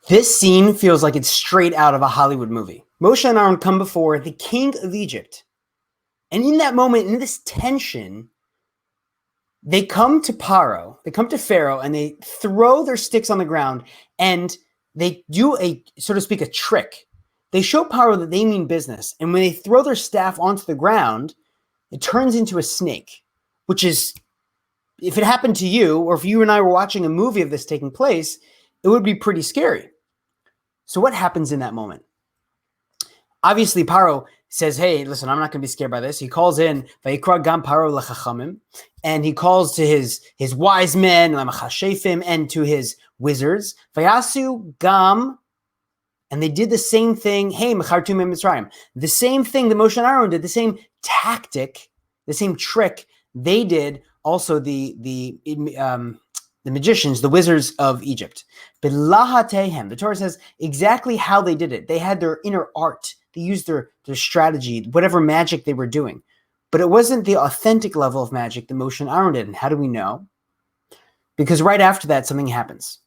This scene feels like it's straight out of a Hollywood movie. Moshe and Aaron come before the king of Egypt. And in that moment, in this tension, they come to Pharaoh, and they throw their sticks on the ground, and they do a, so to speak, a trick. They show Pharaoh that they mean business. And when they throw their staff onto the ground, it turns into a snake, which is, if it happened to you, or if you and I were watching a movie of this taking place, it would be pretty scary. So what happens in that moment? Obviously, Paro says, hey, listen, I'm not going to be scared by this. He calls in, Vayikra gam Paro lechachamim, and he calls to his wise men, and to his wizards, Vayasu gam, and they did the same thing, hey, mechartum Mitzrayim, the same thing that Moshe and Aaron did, the same tactic, the same trick they did, also the magicians, the wizards of Egypt. But lahatehem, the Torah says exactly how they did it. They had their inner art. They used their strategy, whatever magic they were doing. But it wasn't the authentic level of magic that Moshe and Aaron did. And how do we know? Because right after that, something happens.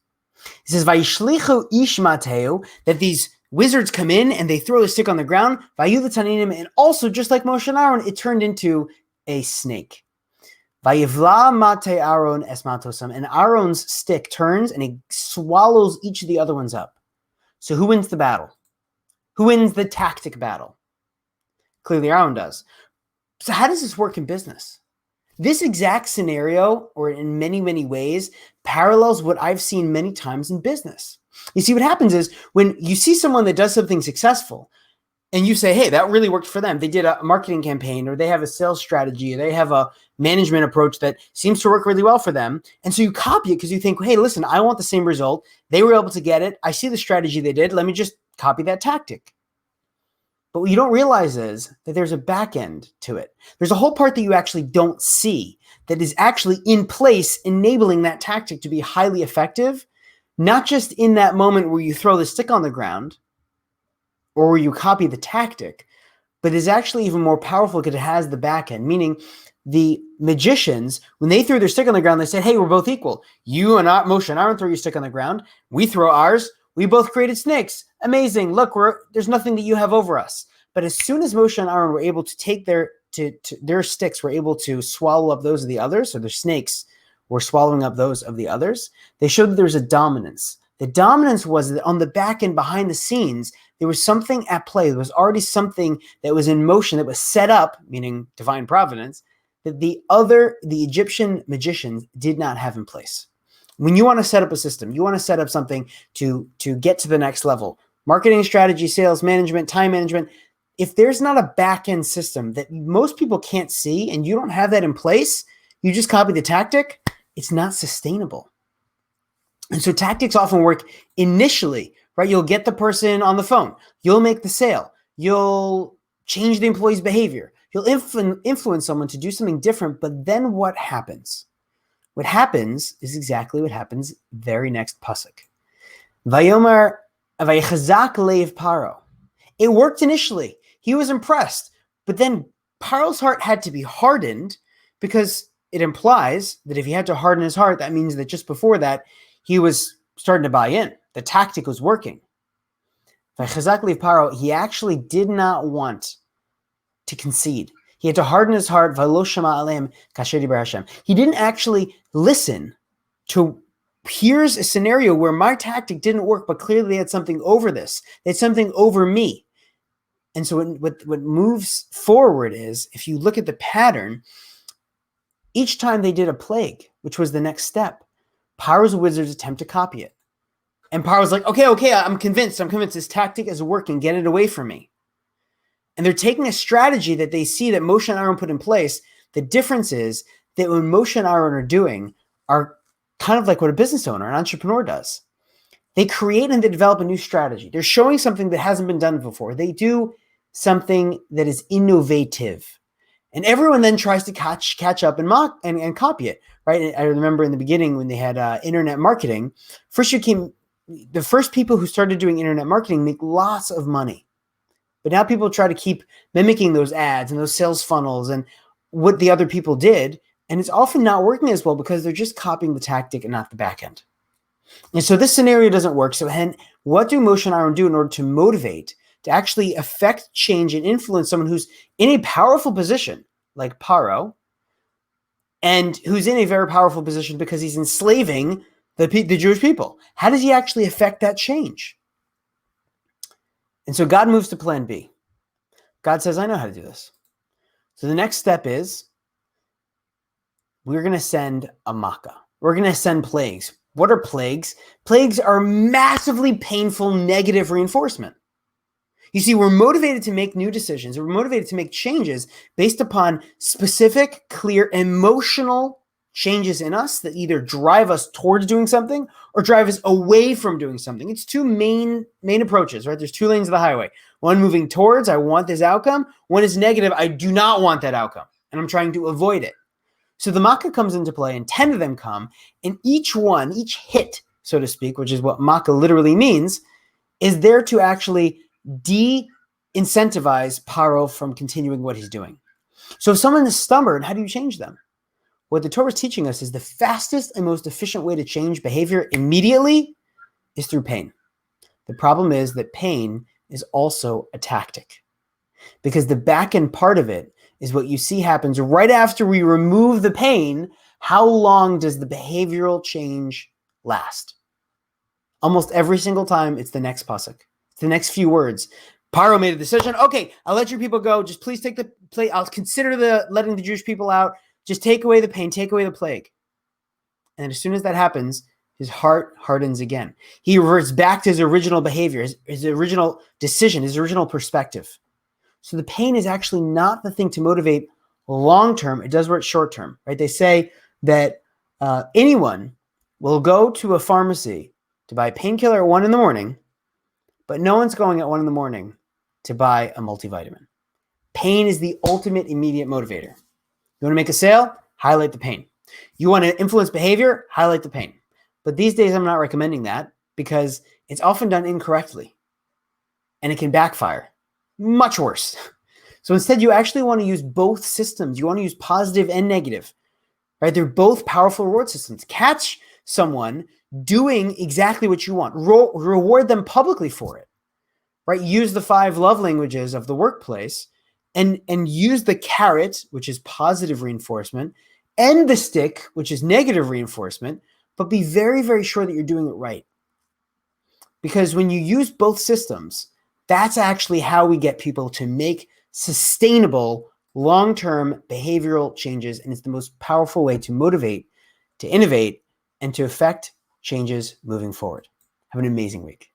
It says, Vayishlichu ish mateu, that these wizards come in and they throw the stick on the ground. Vayulataninim, and also, just like Moshe and Aaron, it turned into a snake. Vayivla mate Aaron esmatosam, and Aaron's stick turns and he swallows each of the other ones up. So who wins the battle? Who wins the tactic battle? Clearly Aaron does. So how does this work in business? This exact scenario, or in many, many ways, parallels what I've seen many times in business. You see, what happens is when you see someone that does something successful, and you say, hey, that really worked for them. They did a marketing campaign, or they have a sales strategy, or they have a management approach that seems to work really well for them. And so you copy it because you think, hey, listen, I want the same result. They were able to get it. I see the strategy they did. Let me just copy that tactic. But what you don't realize is that there's a back end to it. There's a whole part that you actually don't see that is actually in place, enabling that tactic to be highly effective, not just in that moment where you throw the stick on the ground, or where you copy the tactic, but is actually even more powerful because it has the back end, meaning the magicians, when they threw their stick on the ground, they said, hey, we're both equal. You and Moshe and Aaron throw your stick on the ground. We throw ours. We both created snakes. Amazing. Look, there's nothing that you have over us. But as soon as Moshe and Aaron were able to take their sticks, were able to swallow up those of the others, so their snakes were swallowing up those of the others, they showed that there was a dominance. The dominance was that on the back end, behind the scenes, there was something at play. There was already something that was in motion, that was set up, meaning divine providence, that the Egyptian magicians did not have in place. When you want to set up a system, you want to set up something to get to the next level, marketing strategy, sales management, time management, if there's not a back-end system that most people can't see and you don't have that in place, you just copy the tactic, it's not sustainable. And so tactics often work initially, right? You'll get the person on the phone. You'll make the sale. You'll change the employee's behavior. You'll influence someone to do something different. But then what happens? What happens is exactly what happens very next pasuk. Vayomer vaychazak leiv Paro. It worked initially. He was impressed. But then Paro's heart had to be hardened, because it implies that if he had to harden his heart, that means that just before that, he was starting to buy in. The tactic was working. Vaychazak leiv Paro, he actually did not want to concede. He had to harden his heart. V'lo shama aleim kasher diber Hashem. He didn't actually listen to, here's a scenario where my tactic didn't work, but clearly they had something over this. They had something over me. And so what moves forward is, if you look at the pattern, each time they did a plague, which was the next step, Paro's wizards attempt to copy it. And Paro's like, okay, I'm convinced this tactic is working. Get it away from me. And they're taking a strategy that they see that Moshe and Aaron put in place. The difference is that when Moshe and Aaron are doing are kind of like what a business owner, an entrepreneur does. They create and they develop a new strategy. They're showing something that hasn't been done before. They do something that is innovative. And everyone then tries to catch up and mock and copy it, right? And I remember in the beginning when they had internet marketing, the first people who started doing internet marketing make lots of money. But now people try to keep mimicking those ads and those sales funnels and what the other people did. And it's often not working as well because they're just copying the tactic and not the back end. And so this scenario doesn't work. So What do Moshe and Aaron do in order to motivate, to actually affect change and influence someone who's in a powerful position, like Paro, and who's in a very powerful position because he's enslaving the Jewish people? How does he actually affect that change? And so God moves to plan B. God says, I know how to do this. So the next step is we're going to send a makkah. We're going to send plagues. What are plagues? Plagues are massively painful negative reinforcement. You see, we're motivated to make new decisions. We're motivated to make changes based upon specific, clear, emotional changes in us that either drive us towards doing something or drive us away from doing something. It's two main approaches, right? There's two lanes of the highway. One moving towards, I want this outcome. One is negative, I do not want that outcome, and I'm trying to avoid it. So the makkah comes into play, and 10 of them come, and each hit, so to speak, which is what makkah literally means, is there to actually de-incentivize Paro from continuing what he's doing. So if someone is stubborn, how do you change them? What the Torah is teaching us is the fastest and most efficient way to change behavior immediately is through pain. The problem is that pain is also a tactic, because the back end part of it is what you see happens right after we remove the pain. How long does the behavioral change last? Almost every single time, it's the next pasuk. It's the next few words. Paro made a decision. Okay, I'll let your people go. Just please take the plague. I'll consider letting the Jewish people out. Just take away the pain, take away the plague. And as soon as that happens, his heart hardens again. He reverts back to his original behavior, his original decision, his original perspective. So the pain is actually not the thing to motivate long-term. It does work short-term, right? They say that anyone will go to a pharmacy to buy a painkiller at 1 a.m, but no one's going at 1 a.m. to buy a multivitamin. Pain is the ultimate immediate motivator. You want to make a sale? Highlight the pain. You want to influence behavior? Highlight the pain. But these days, I'm not recommending that because it's often done incorrectly and it can backfire. Much worse. So instead, you actually want to use both systems. You want to use positive and negative, right? They're both powerful reward systems. Catch someone doing exactly what you want. Reward them publicly for it, right? Use the 5 love languages of the workplace and use the carrot, which is positive reinforcement, and the stick, which is negative reinforcement, but be very, very sure that you're doing it right. Because when you use both systems, that's actually how we get people to make sustainable, long-term behavioral changes. And it's the most powerful way to motivate, to innovate, and to affect changes moving forward. Have an amazing week.